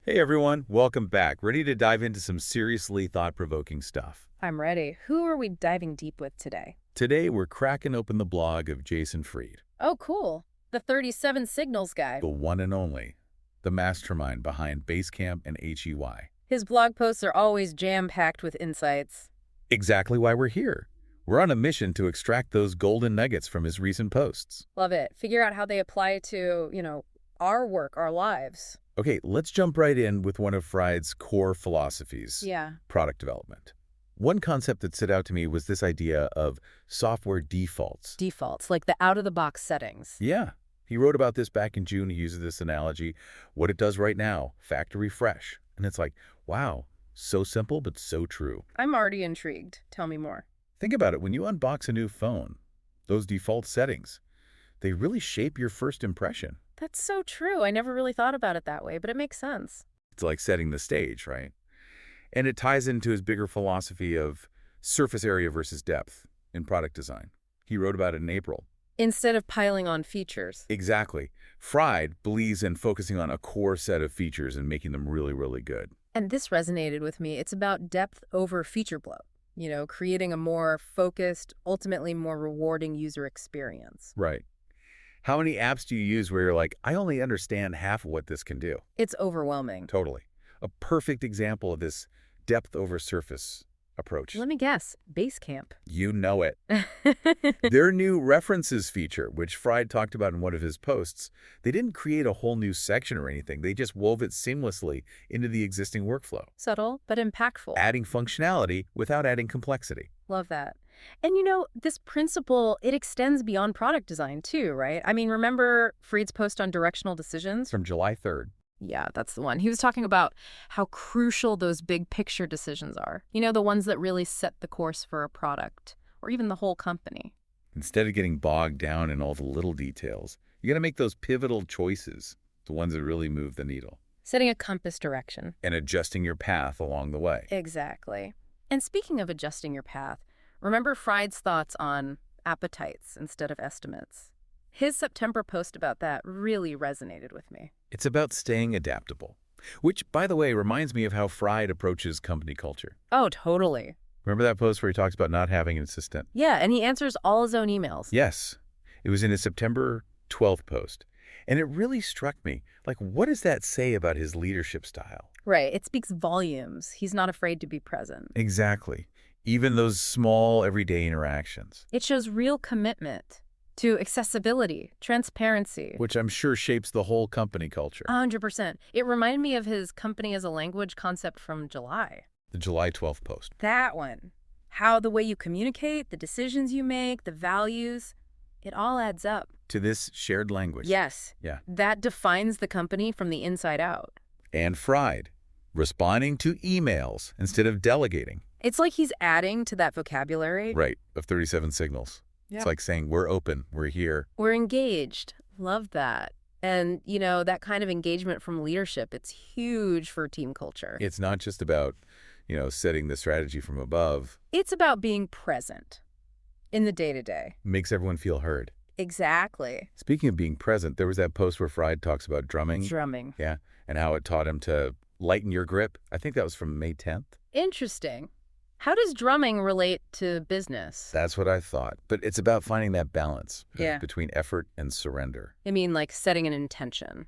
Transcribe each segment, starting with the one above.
Hey everyone, welcome back. Ready to dive into some seriously thought-provoking stuff. I'm ready. Who are we diving deep with today? Today we're cracking open the blog of Jason Fried, Oh, cool. The 37 Signals guy. the one and only, the mastermind behind Basecamp and HEY. His blog posts are always jam-packed with insights. Exactly why we're here. We're on a mission to extract those golden nuggets from his recent posts. Love it. Figure out how they apply to, our work, our lives. Okay, let's jump right in with one of Fried's core philosophies, Yeah. product development. One concept that stood out to me was this idea of software defaults. Defaults, like the out-of-the-box settings. Yeah. He wrote about this back in June. He uses this analogy, what it does right now, factory fresh. And it's like, wow, so simple, but so true. I'm already intrigued. Tell me more. Think about it. When you unbox a new phone, those default settings, they really shape your first impression. That's so true. I never really thought about it that way, but it makes sense. It's like setting the stage, right? And it ties into his bigger philosophy of surface area versus depth in product design. He wrote about it in April. Instead of piling on features. Exactly. Fried believes in focusing on a core set of features and making them really, really good. And this resonated with me. It's about depth over feature bloat. Creating a more focused, ultimately more rewarding user experience. Right. How many apps do you use where you're like, I only understand half of what this can do? It's overwhelming. Totally. A perfect example of this depth over surface approach. Let me guess. Basecamp. You know it. Their new references feature, which Fried talked about in one of his posts, they didn't create a whole new section or anything. They just wove it seamlessly into the existing workflow, Subtle, but impactful. adding functionality without adding complexity. Love that. And this principle, it extends beyond product design too, right? I mean, remember Fried's post on directional decisions? From July 3rd. Yeah, that's the one. He was talking about how crucial those big picture decisions are. The ones that really set the course for a product or even the whole company. Instead of getting bogged down in all the little details, you got to make those pivotal choices, the ones that really move the needle, Setting a compass direction. and adjusting your path along the way. Exactly. And speaking of adjusting your path, remember Fried's thoughts on appetites instead of estimates? His September post about that really resonated with me. It's about staying adaptable, which, by the way, reminds me of how Fried approaches company culture. Oh, totally. Remember that post where he talks about not having an assistant? Yeah, and he answers all his own emails. Yes. It was in his September 12th post. And it really struck me, like, what does that say about his leadership style? Right. It speaks volumes. He's not afraid to be present. Exactly. Even those small, everyday interactions. It shows real commitment to accessibility, transparency. Which I'm sure shapes the whole company culture. 100%. It reminded me of his company as a language concept from July. The July 12th post. That one. How the way you communicate, the decisions you make, the values, it all adds up. To this shared language. Yes. Yeah. That defines the company from the inside out. And Fried, responding to emails instead of delegating. It's like he's adding to that vocabulary. Right, of 37 signals. Yep. It's like saying, we're open, we're here. We're engaged. Love that. And, that kind of engagement from leadership, it's huge for team culture. It's not just about, setting the strategy from above. It's about being present in the day-to-day. Makes everyone feel heard. Exactly. Speaking of being present, there was that post where Fried talks about drumming. Drumming. Yeah, and how it taught him to lighten your grip. I think that was from May 10th. Interesting. How does drumming relate to business? That's what I thought. But it's about finding that balance Yeah. between effort and surrender. I mean, like setting an intention,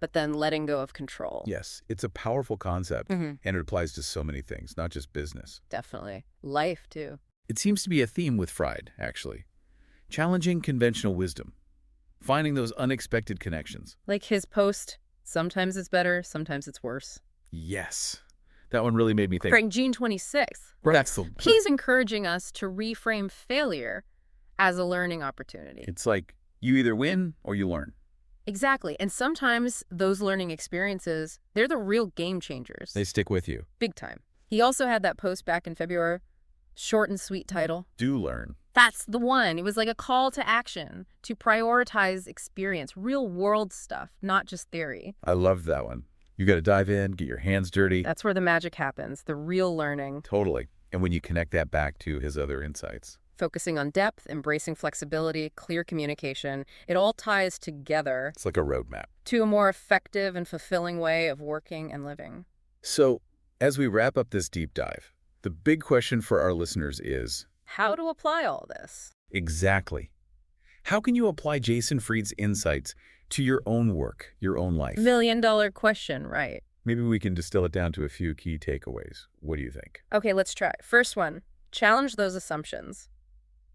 but then letting go of control. Yes, it's a powerful concept, Mhm. and it applies to so many things, not just business. Definitely. Life, too. It seems to be a theme with Fried, actually. Challenging conventional wisdom. Finding those unexpected connections. Like his post, sometimes it's better, sometimes it's worse. Yes. That one really made me think. From June 26th. That's the... He's encouraging us to reframe failure as a learning opportunity. It's like you either win or you learn. Exactly. And sometimes those learning experiences, they're the real game changers. They stick with you. Big time. He also had that post back in February, short and sweet title. Do learn. That's the one. It was like a call to action to prioritize experience, real world stuff, not just theory. I loved that one. You got to dive in, get your hands dirty. That's where the magic happens, the real learning. Totally. And when you connect that back to his other insights. Focusing on depth, embracing flexibility, clear communication, it all ties together It's like a roadmap. to a more effective and fulfilling way of working and living. So, as we wrap up this deep dive, the big question for our listeners is, How to apply all this? exactly, how can you apply Jason Fried's insights to your own work, your own life? $1,000,000 question, right? Maybe we can distill it down to a few key takeaways. What do you think? Okay, let's try. First one, challenge those assumptions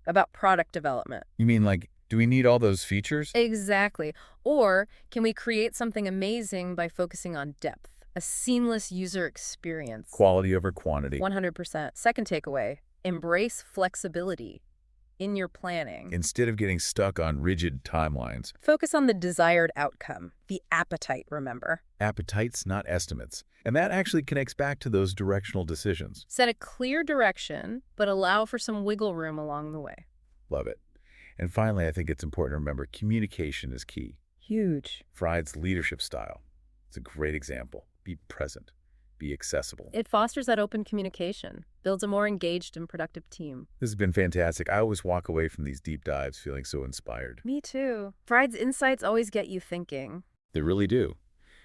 about product development. You mean like, do we need all those features? Exactly. Or can we create something amazing by focusing on depth, a seamless user experience? Quality over quantity. 100%. Second takeaway, embrace flexibility in your planning. Instead of getting stuck on rigid timelines. Focus on the desired outcome, the appetite, remember. Appetites, not estimates. And that actually connects back to those directional decisions. Set a clear direction, but allow for some wiggle room along the way. Love it. And finally, I think it's important to remember communication is key. Huge. Fried's leadership style. It's a great example. Be present. Be accessible. It fosters that open communication, builds a more engaged and productive team. This has been fantastic. I always walk away from these deep dives feeling so inspired. Me too. Fried's insights always get you thinking. They really do.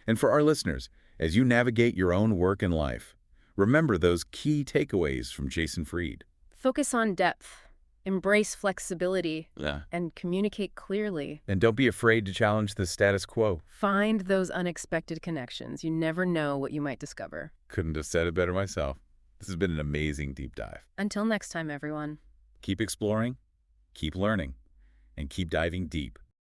And for our listeners, as you navigate your own work and life, remember those key takeaways from Jason Fried. Focus on depth, embrace flexibility, Yeah. and communicate clearly. And don't be afraid to challenge the status quo. Find those unexpected connections. You never know what you might discover. Couldn't have said it better myself. This has been an amazing deep dive. Until next time, everyone. Keep exploring, keep learning, and keep diving deep.